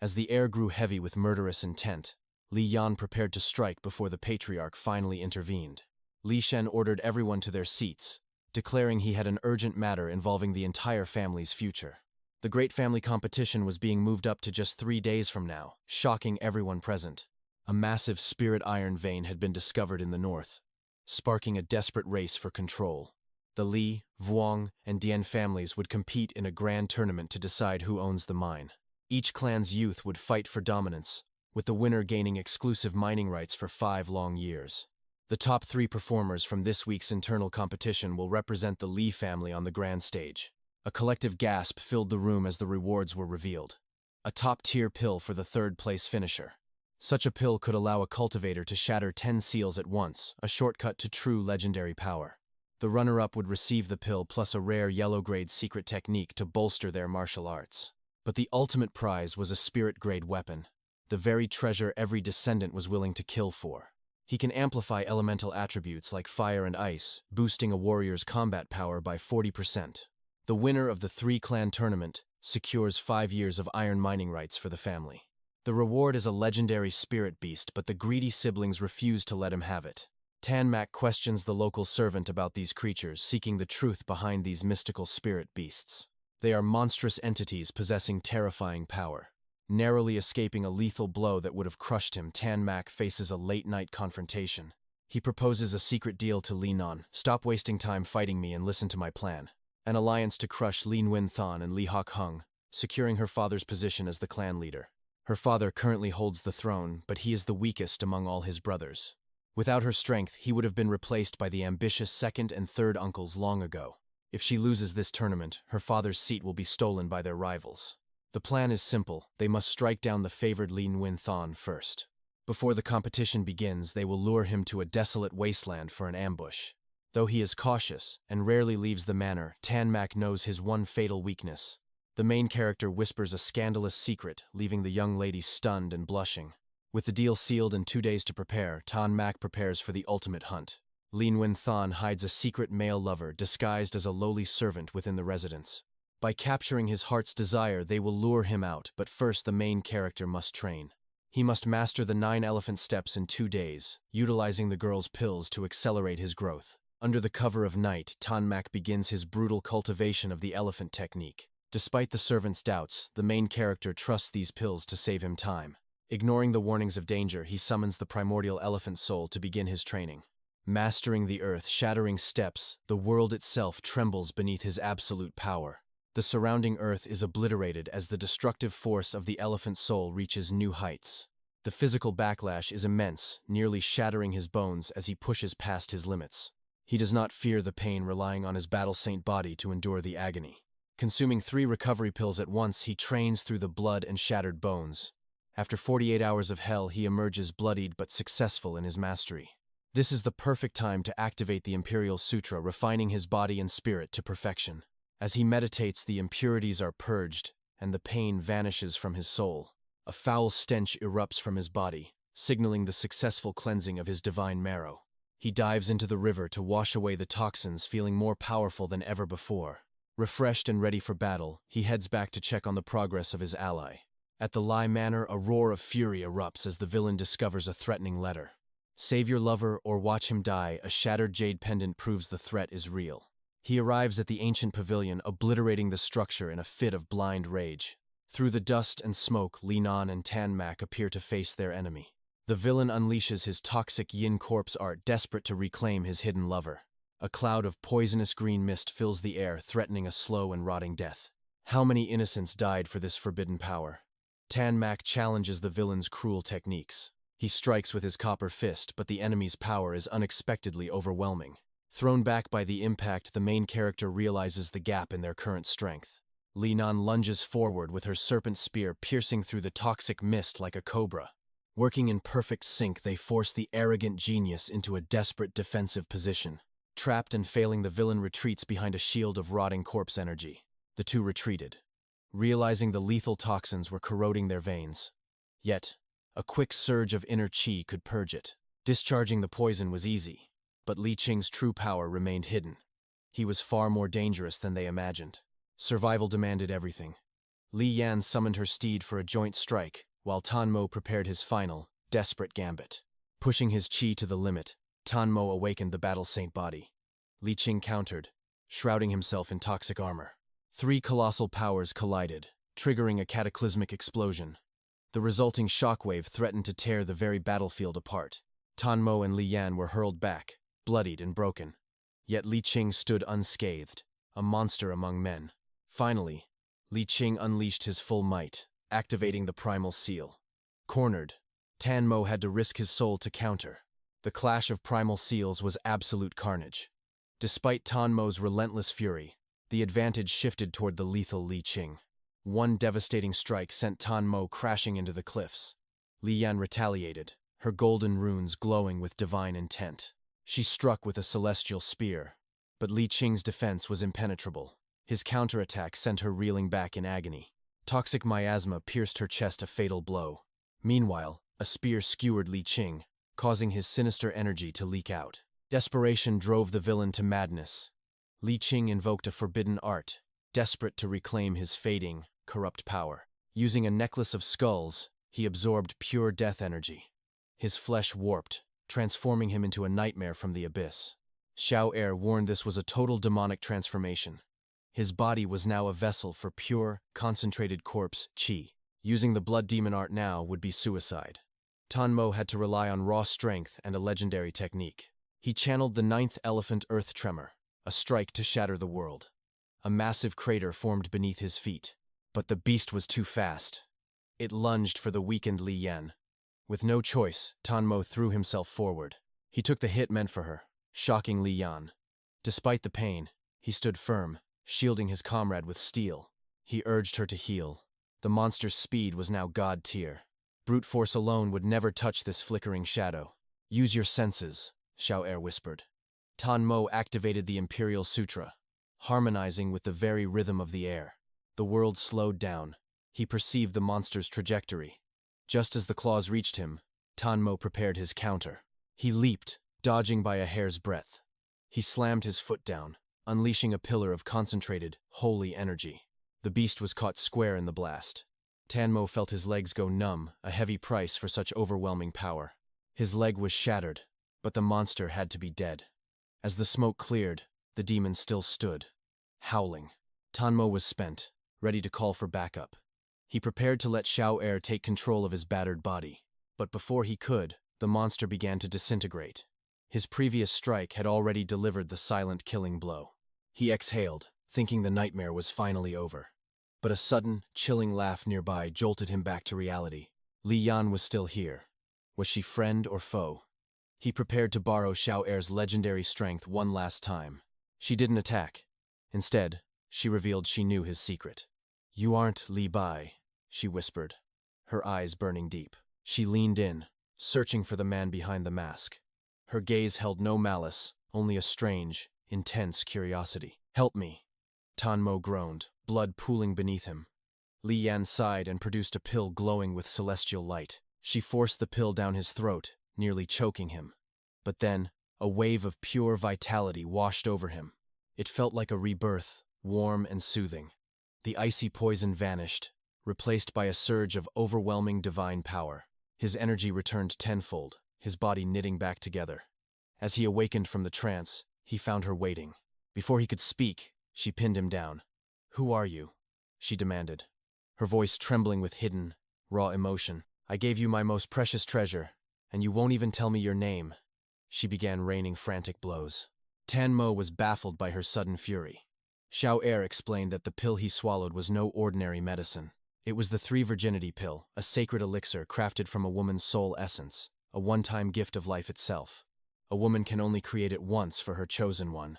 As the air grew heavy with murderous intent, Li Yan prepared to strike before the patriarch finally intervened. Li Shen ordered everyone to their seats, declaring he had an urgent matter involving the entire family's future. The great family competition was being moved up to just 3 days from now, shocking everyone present. A massive spirit iron vein had been discovered in the north, sparking a desperate race for control. The Li, Vuong, and Dian families would compete in a grand tournament to decide who owns the mine. Each clan's youth would fight for dominance, with the winner gaining exclusive mining rights for 5 long years. The top 3 performers from this week's internal competition will represent the Li family on the grand stage. A collective gasp filled the room as the rewards were revealed. A top-tier pill for the 3rd-place finisher. Such a pill could allow a cultivator to shatter 10 seals at once, a shortcut to true legendary power. The runner-up would receive the pill plus a rare yellow-grade secret technique to bolster their martial arts. But the ultimate prize was a spirit-grade weapon, the very treasure every descendant was willing to kill for. He can amplify elemental attributes like fire and ice, boosting a warrior's combat power by 40%. The winner of the 3-clan tournament secures 5 years of iron mining rights for the family. The reward is a legendary spirit beast, but the greedy siblings refuse to let him have it. Tan Mak questions the local servant about these creatures, seeking the truth behind these mystical spirit beasts. They are monstrous entities possessing terrifying power. Narrowly escaping a lethal blow that would have crushed him, Tan Mak faces a late-night confrontation. He proposes a secret deal to Li Non. Stop wasting time fighting me and listen to my plan. An alliance to crush Li Nguyen Than and Li Hock Hung, securing her father's position as the clan leader. Her father currently holds the throne, but he is the weakest among all his brothers. Without her strength, he would have been replaced by the ambitious 2nd and 3rd uncles long ago. If she loses this tournament, her father's seat will be stolen by their rivals. The plan is simple. They must strike down the favored Li Nguyen Than first. Before the competition begins, they will lure him to a desolate wasteland for an ambush. Though he is cautious and rarely leaves the manor, Tan Mak knows his one fatal weakness. The main character whispers a scandalous secret, leaving the young lady stunned and blushing. With the deal sealed and 2 days to prepare, Tan Mak prepares for the ultimate hunt. Li Nguyen Than hides a secret male lover disguised as a lowly servant within the residence. By capturing his heart's desire, they will lure him out, but first the main character must train. He must master the 9 elephant steps in 2 days, utilizing the girl's pills to accelerate his growth. Under the cover of night, Tan Mak begins his brutal cultivation of the elephant technique. Despite the servant's doubts, the main character trusts these pills to save him time. Ignoring the warnings of danger, he summons the primordial elephant soul to begin his training. Mastering the earth, shattering steps, the world itself trembles beneath his absolute power. The surrounding earth is obliterated as the destructive force of the elephant soul reaches new heights. The physical backlash is immense, nearly shattering his bones as he pushes past his limits. He does not fear the pain, relying on his battle-saint body to endure the agony. Consuming 3 recovery pills at once, he trains through the blood and shattered bones. After 48 hours of hell, he emerges bloodied but successful in his mastery. This is the perfect time to activate the Imperial Sutra, refining his body and spirit to perfection. As he meditates, the impurities are purged, and the pain vanishes from his soul. A foul stench erupts from his body, signaling the successful cleansing of his divine marrow. He dives into the river to wash away the toxins, feeling more powerful than ever before. Refreshed and ready for battle, he heads back to check on the progress of his ally. At the Lai Manor, a roar of fury erupts as the villain discovers a threatening letter. Save your lover or watch him die, a shattered jade pendant proves the threat is real. He arrives at the ancient pavilion, obliterating the structure in a fit of blind rage. Through the dust and smoke, Li Non and Tan Mak appear to face their enemy. The villain unleashes his toxic yin corpse art, desperate to reclaim his hidden lover. A cloud of poisonous green mist fills the air, threatening a slow and rotting death. How many innocents died for this forbidden power? Tan Mak challenges the villain's cruel techniques. He strikes with his copper fist, but the enemy's power is unexpectedly overwhelming. Thrown back by the impact, the main character realizes the gap in their current strength. Li Nan lunges forward with her serpent spear piercing through the toxic mist like a cobra. Working in perfect sync, they force the arrogant genius into a desperate defensive position. Trapped and failing, the villain retreats behind a shield of rotting corpse energy. The two retreated, realizing the lethal toxins were corroding their veins. Yet, a quick surge of inner chi could purge it. Discharging the poison was easy, but Li Qing's true power remained hidden. He was far more dangerous than they imagined. Survival demanded everything. Li Yan summoned her steed for a joint strike, while Tan Mo prepared his final, desperate gambit. Pushing his chi to the limit, Tan Mo awakened the battle saint body. Li Qing countered, shrouding himself in toxic armor. Three colossal powers collided, triggering a cataclysmic explosion. The resulting shockwave threatened to tear the very battlefield apart. Tan Mo and Li Yan were hurled back, bloodied and broken. Yet Li Qing stood unscathed, a monster among men. Finally, Li Qing unleashed his full might, activating the primal seal. Cornered, Tan Mo had to risk his soul to counter. The clash of primal seals was absolute carnage. Despite Tan Mo's relentless fury, the advantage shifted toward the lethal Li Qing. One devastating strike sent Tan Mo crashing into the cliffs. Li Yan retaliated, her golden runes glowing with divine intent. She struck with a celestial spear, but Li Qing's defense was impenetrable. His counterattack sent her reeling back in agony. Toxic miasma pierced her chest, a fatal blow. Meanwhile, a spear skewered Li Qing, causing his sinister energy to leak out. Desperation drove the villain to madness. Li Qing invoked a forbidden art, desperate to reclaim his fading, corrupt power. Using a necklace of skulls, he absorbed pure death energy. His flesh warped, transforming him into a nightmare from the abyss. Xiao Er warned this was a total demonic transformation. His body was now a vessel for pure, concentrated corpse qi. Using the blood demon art now would be suicide. Tan Mo had to rely on raw strength and a legendary technique. He channeled the ninth elephant earth tremor, a strike to shatter the world. A massive crater formed beneath his feet. But the beast was too fast. It lunged for the weakened Li Yan. With no choice, Tan Mo threw himself forward. He took the hit meant for her, shocking Li Yan. Despite the pain, he stood firm, shielding his comrade with steel. He urged her to heal. The monster's speed was now god tier. Brute force alone would never touch this flickering shadow. Use your senses, Xiao Er whispered. Tan Mo activated the Imperial Sutra, harmonizing with the very rhythm of the air. The world slowed down. He perceived the monster's trajectory. Just as the claws reached him, Tan Mo prepared his counter. He leaped, dodging by a hair's breadth. He slammed his foot down, unleashing a pillar of concentrated, holy energy. The beast was caught square in the blast. Tan Mo felt his legs go numb, a heavy price for such overwhelming power. His leg was shattered, but the monster had to be dead. As the smoke cleared, the demon still stood, howling. Tan Mo was spent, ready to call for backup. He prepared to let Xiao Er take control of his battered body. But before he could, the monster began to disintegrate. His previous strike had already delivered the silent killing blow. He exhaled, thinking the nightmare was finally over. But a sudden, chilling laugh nearby jolted him back to reality. Li Yan was still here. Was she friend or foe? He prepared to borrow Xiao Er's legendary strength one last time. She didn't attack. Instead, she revealed she knew his secret. "You aren't Li Bai," she whispered, her eyes burning deep. She leaned in, searching for the man behind the mask. Her gaze held no malice, only a strange, intense curiosity. "Help me," Tan Mo groaned, blood pooling beneath him. Li Yan sighed and produced a pill glowing with celestial light. She forced the pill down his throat, nearly choking him. But then, a wave of pure vitality washed over him. It felt like a rebirth, warm and soothing. The icy poison vanished, replaced by a surge of overwhelming divine power. His energy returned tenfold, his body knitting back together. As he awakened from the trance, he found her waiting. Before he could speak, she pinned him down. "Who are you?" she demanded, her voice trembling with hidden, raw emotion. "I gave you my most precious treasure, and you won't even tell me your name." She began raining frantic blows. Tan Mo was baffled by her sudden fury. Xiao Er explained that the pill he swallowed was no ordinary medicine. It was the Three Virginity Pill, a sacred elixir crafted from a woman's soul essence, a one-time gift of life itself. A woman can only create it once for her chosen one.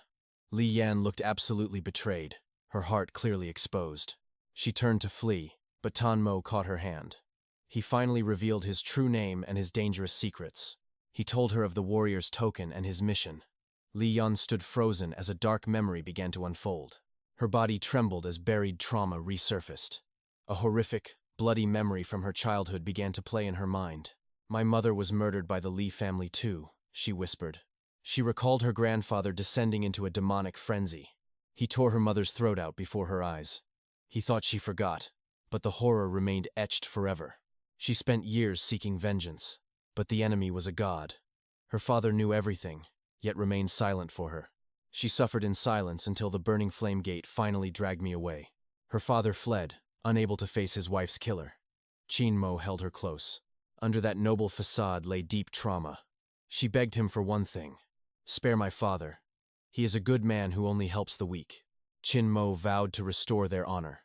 Li Yan looked absolutely betrayed, her heart clearly exposed. She turned to flee, but Tan Mo caught her hand. He finally revealed his true name and his dangerous secrets. He told her of the warrior's token and his mission. Li Yan stood frozen as a dark memory began to unfold. Her body trembled as buried trauma resurfaced. A horrific, bloody memory from her childhood began to play in her mind. "My mother was murdered by the Li family too," she whispered. She recalled her grandfather descending into a demonic frenzy. He tore her mother's throat out before her eyes. He thought she forgot, but the horror remained etched forever. She spent years seeking vengeance, but the enemy was a god. Her father knew everything, yet remained silent for her. She suffered in silence until the burning flame gate finally dragged me away. Her father fled, unable to face his wife's killer. Qin Mo held her close. Under that noble facade lay deep trauma. She begged him for one thing: "Spare my father. He is a good man who only helps the weak." Qin Mo vowed to restore their honor.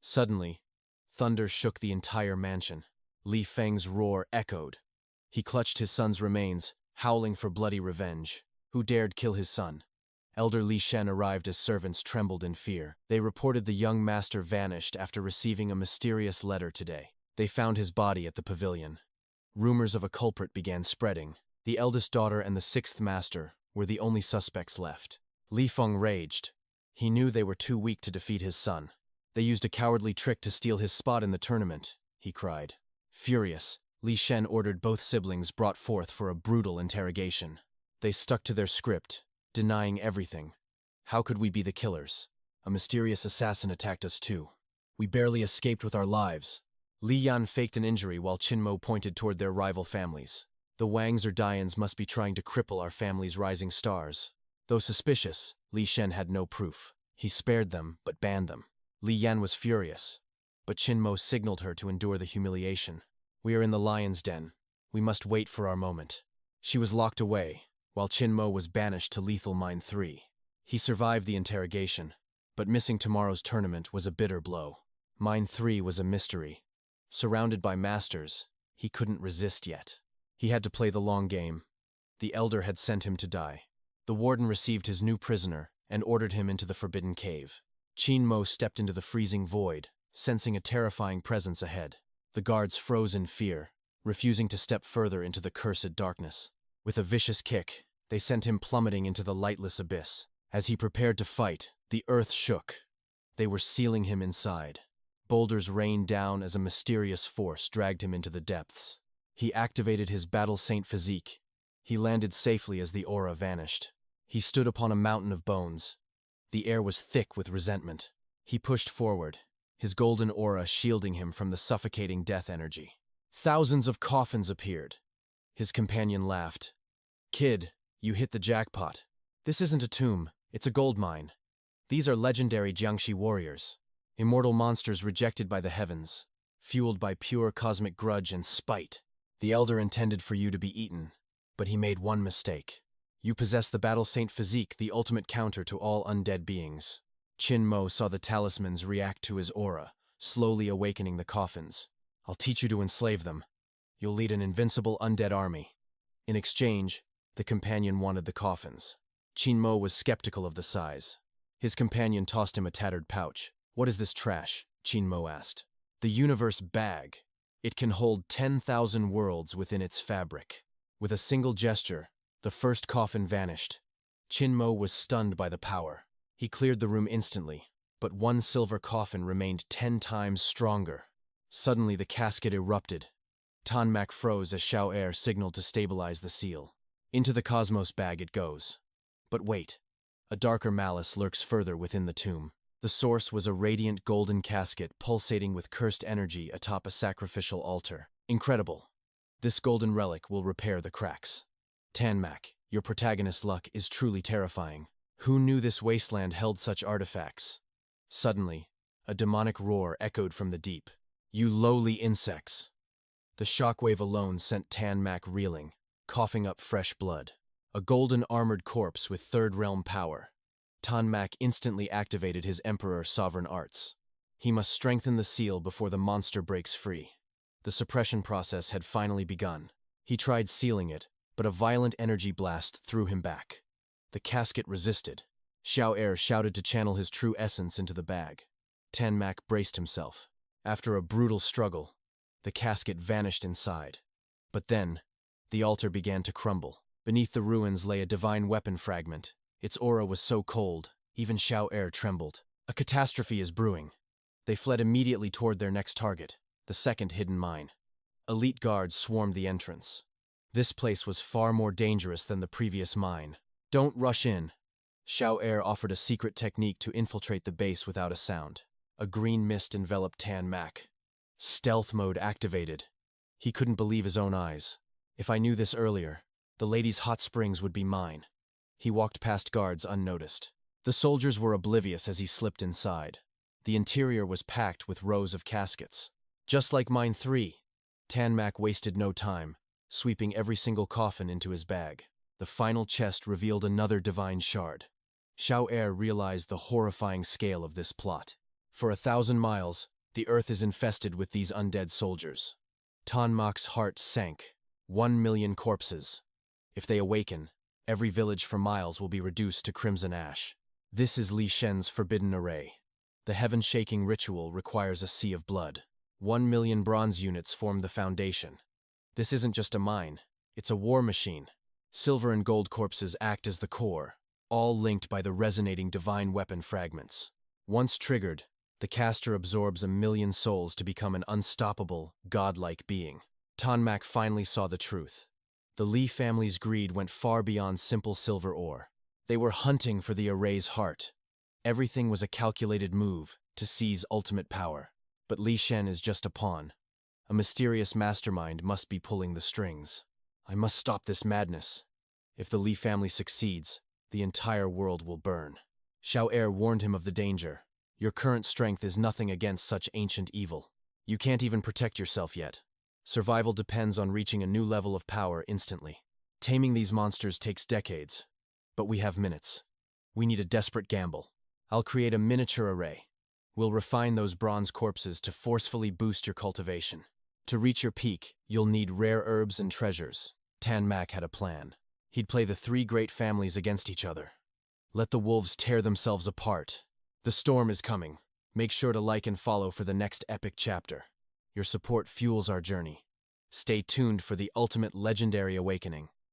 Suddenly, thunder shook the entire mansion. Li Feng's roar echoed. He clutched his son's remains, howling for bloody revenge. Who dared kill his son? Elder Li Shen arrived as servants trembled in fear. They reported the young master vanished after receiving a mysterious letter today. They found his body at the pavilion. Rumors of a culprit began spreading. The eldest daughter and the sixth master were the only suspects left. Li Feng raged. He knew they were too weak to defeat his son. "They used a cowardly trick to steal his spot in the tournament," he cried. Furious, Li Shen ordered both siblings brought forth for a brutal interrogation. They stuck to their script, denying everything. "How could we be the killers? A mysterious assassin attacked us too. We barely escaped with our lives." Li Yan faked an injury while Qin Mo pointed toward their rival families. "The Wangs or Dians must be trying to cripple our family's rising stars." Though suspicious, Li Shen had no proof. He spared them, but banned them. Li Yan was furious, but Qin Mo signaled her to endure the humiliation. "We are in the lion's den. We must wait for our moment." She was locked away, while Qin Mo was banished to Lethal Mine 3. He survived the interrogation, but missing tomorrow's tournament was a bitter blow. Mine 3 was a mystery. Surrounded by masters, he couldn't resist yet. He had to play the long game. The elder had sent him to die. The warden received his new prisoner and ordered him into the forbidden cave. Qin Mo stepped into the freezing void, sensing a terrifying presence ahead. The guards froze in fear, refusing to step further into the cursed darkness. With a vicious kick, they sent him plummeting into the lightless abyss. As he prepared to fight, the earth shook. They were sealing him inside. Boulders rained down as a mysterious force dragged him into the depths. He activated his Battle Saint physique. He landed safely as the aura vanished. He stood upon a mountain of bones. The air was thick with resentment. He pushed forward, his golden aura shielding him from the suffocating death energy. Thousands of coffins appeared. His companion laughed. "Kid, you hit the jackpot. This isn't a tomb, it's a gold mine. These are legendary Jiangxi warriors, immortal monsters rejected by the heavens, fueled by pure cosmic grudge and spite. The Elder intended for you to be eaten, but he made one mistake. You possess the Battle Saint physique, the ultimate counter to all undead beings." Qin Mo saw the talismans react to his aura, slowly awakening the coffins. "I'll teach you to enslave them. You'll lead an invincible undead army." In exchange, the companion wanted the coffins. Qin Mo was skeptical of the size. His companion tossed him a tattered pouch. "What is this trash?" Qin Mo asked. "The universe bag. It can hold 10,000 worlds within its fabric." With a single gesture, the first coffin vanished. Qin Mo was stunned by the power. He cleared the room instantly, but one silver coffin remained 10 times stronger. Suddenly the casket erupted. Tan Mak froze as Xiao Er signaled to stabilize the seal. Into the cosmos bag it goes. But wait. A darker malice lurks further within the tomb. The source was a radiant golden casket pulsating with cursed energy atop a sacrificial altar. Incredible. This golden relic will repair the cracks. Tan Mak, your protagonist's luck is truly terrifying. Who knew this wasteland held such artifacts? Suddenly, a demonic roar echoed from the deep. "You lowly insects!" The shockwave alone sent Tan Mak reeling, coughing up fresh blood. A golden armored corpse with third realm power. Tan Mak instantly activated his Emperor Sovereign Arts. He must strengthen the seal before the monster breaks free. The suppression process had finally begun. He tried sealing it, but a violent energy blast threw him back. The casket resisted. Xiao Er shouted to channel his true essence into the bag. Tanmak braced himself. After a brutal struggle, the casket vanished inside. But then, the altar began to crumble. Beneath the ruins lay a divine weapon fragment. Its aura was so cold, even Xiao Er trembled. A catastrophe is brewing. They fled immediately toward their next target, the second hidden mine. Elite guards swarmed the entrance. This place was far more dangerous than the previous mine. Don't rush in. Xiao Er offered a secret technique to infiltrate the base without a sound. A green mist enveloped Tan Mac. Stealth mode activated. He couldn't believe his own eyes. If I knew this earlier, the lady's hot springs would be mine. He walked past guards unnoticed. The soldiers were oblivious as he slipped inside. The interior was packed with rows of caskets. Just like Mine 3, Tan Mac wasted no time, sweeping every single coffin into his bag. The final chest revealed another divine shard. Xiao Er realized the horrifying scale of this plot. For 1,000 miles, the earth is infested with these undead soldiers. Tan Mac's heart sank. 1,000,000 corpses. If they awaken, every village for miles will be reduced to crimson ash. This is Li Shen's forbidden array. The heaven-shaking ritual requires a sea of blood. 1,000,000 bronze units form the foundation. This isn't just a mine, it's a war machine. Silver and gold corpses act as the core, all linked by the resonating divine weapon fragments. Once triggered, the caster absorbs 1,000,000 souls to become an unstoppable, godlike being. Tan Mac finally saw the truth. The Li family's greed went far beyond simple silver ore. They were hunting for the array's heart. Everything was a calculated move to seize ultimate power. But Li Shen is just a pawn. A mysterious mastermind must be pulling the strings. I must stop this madness. If the Li family succeeds, the entire world will burn. Xiao Er warned him of the danger. Your current strength is nothing against such ancient evil. You can't even protect yourself yet. Survival depends on reaching a new level of power instantly. Taming these monsters takes decades, but we have minutes. We need a desperate gamble. I'll create a miniature array. We'll refine those bronze corpses to forcefully boost your cultivation. To reach your peak, you'll need rare herbs and treasures. Tan Mac had a plan. He'd play the 3 great families against each other. Let the wolves tear themselves apart. The storm is coming. Make sure to like and follow for the next epic chapter. Your support fuels our journey. Stay tuned for the ultimate legendary awakening.